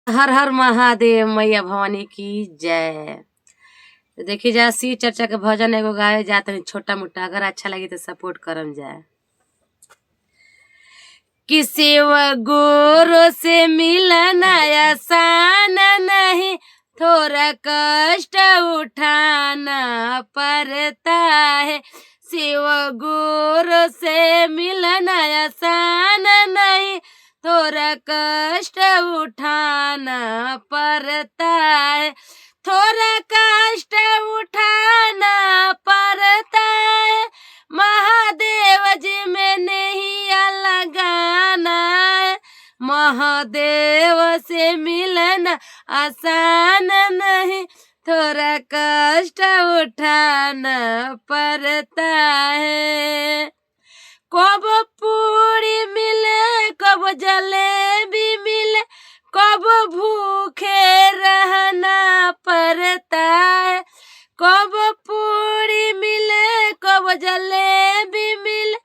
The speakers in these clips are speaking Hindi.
हर हर महादेव मैया भवानी की जय। तो देखी जा शिव चर्चा के भजन एगो गाए जा तनी छोटा मोटा, अगर अच्छा लगी तो सपोर्ट करम जाए। कि शिव गुरु से मिलना आसान नहीं, थोड़ा कष्ट उठाना पड़ता है। शिव गुरु से मिलना आसान नहीं, थोड़ा कष्ट उठाना पड़ता है। थोड़ा कष्ट उठाना पड़ता है। महादेव जी में नहीं लगाना है। महादेव से मिलना आसान नहीं, थोड़ा कष्ट उठाना पड़ता है। कब पूरी मिले कब जलेबी मिले, कब भूखे रहना पड़ता है। कब पूरी मिले कब जलेबी मिले,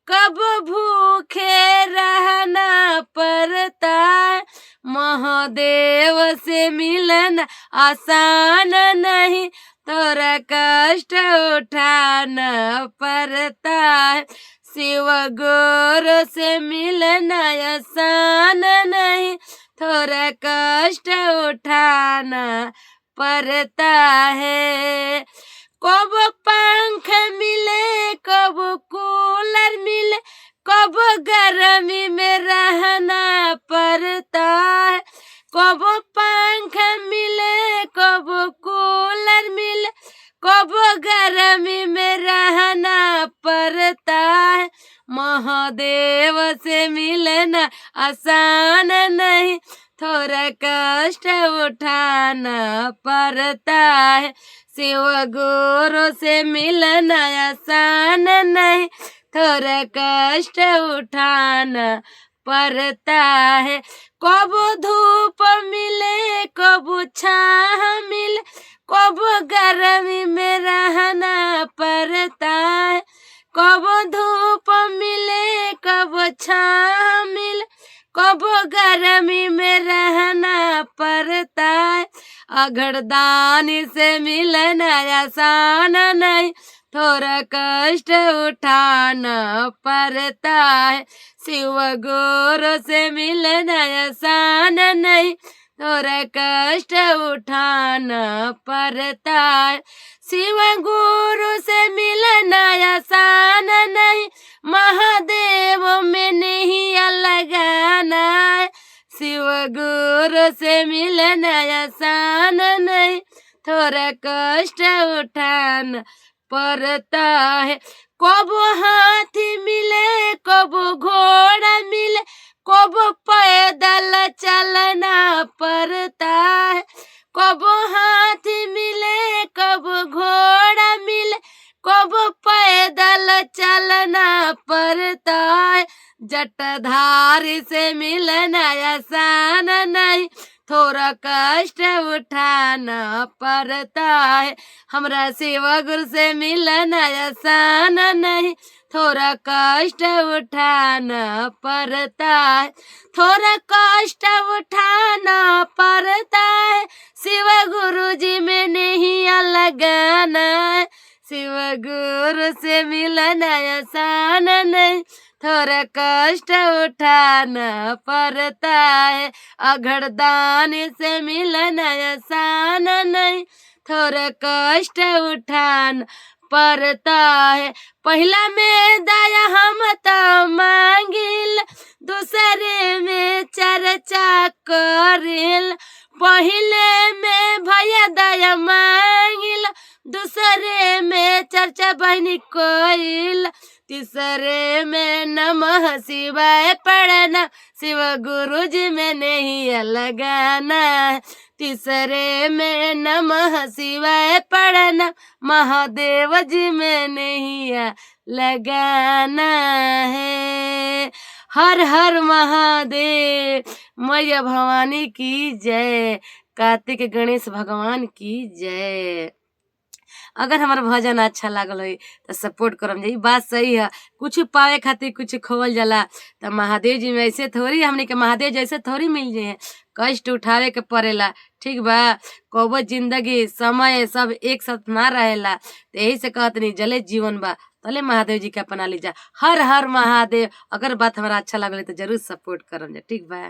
कब भूखे रहना पड़ता है। महादेव से मिलना आसान नहीं, थोड़ा कष्ट उठाना पड़ता है। शिव गुरु से मिलना आसान नहीं, थोड़ा कष्ट उठाना पड़ता है। कब पंख मिले कब कूलर मिले, कब गर्मी में रहना पड़ता है। कब पंख मिले कब कूलर मिले, कब गर्मी में रहना पड़ता है। महादेव से मिलना आसान नहीं, थोड़ा कष्ट उठाना पड़ता है। शिव गुरु से मिलना आसान नहीं, थोड़ा कष्ट उठाना पड़ता है। कब धूप मिले कब छाह मिले, कब गर्मी में रहना पड़ता है। कब धूप मिले कब छाह मिले, कब गर्मी में रहना पड़ता है। अगरदानी से मिलना आसान नहीं, थोड़ा कष्ट उठाना पड़ता है। शिव गुरु से मिलना आसान नहीं, थोड़ा कष्ट उठाना पड़ता है। शिव गुरु से मिलना आसान नहीं, महादेव में नहीं लगाना है। शिव गुरु से मिलना आसान नहीं, थोड़ा कष्ट उठाना पड़ता है। कब हाथी मिले कब घोड़ा मिले, कब पैदल चलना पड़ता है। कब हाथी मिले कब घोड़ा मिले, कब पैदल चलना पड़ता है। जटाधारी से मिलना आसान नहीं, थोड़ा कष्ट उठाना पड़ता है। हमरा शिव गुरु से मिलना आसान नहीं, थोड़ा कष्ट उठाना पड़ता है। थोड़ा कष्ट उठाना पड़ता है। शिव गुरु जी में नहीं लगाना है। शिव गुरु से मिलना आसान नहीं, थोड़ा कष्ट उठाना पड़ता है। अगरदानी से मिलना आसान नहीं, थोड़ा कष्ट उठाना पड़ता है। पहला में दया हम तो मांगिल, दूसरे में चर्चा करिल। पहले में भैया दया मांगिल, दूसरे में चर्चा बहनी कोइल, तीसरे में नमः शिवाय पढ़ना, शिव गुरु जी में नहीं लगाना। तीसरे में नमः शिवाय पढ़ना, महादेव जी में नहीं लगाना है। हर हर महादेव, मैया भवानी की जय। कार्तिक गणेश भगवान की जय। अगर हमार भजन अच्छा लागल होई तो सपोर्ट करम जा। ई बात सही है, कुछ पावे खातिर कुछ खोवल जाला। तो महादेव जी में ऐसे थोड़ी हमनी के महादेव जैसे थोड़ी मिल जाए, कष्ट उठावे के पड़ेला। ठीक बा, कबो जिंदगी समय सब एक साथ ना रहेला। तो यही से कहतनी जले जीवन बा तले महादेव जी के अपना लीजा। हर हर महादेव। अगर बात हमारा अच्छा लगल तो जरूर सपोर्ट करम जा। ठीक बा।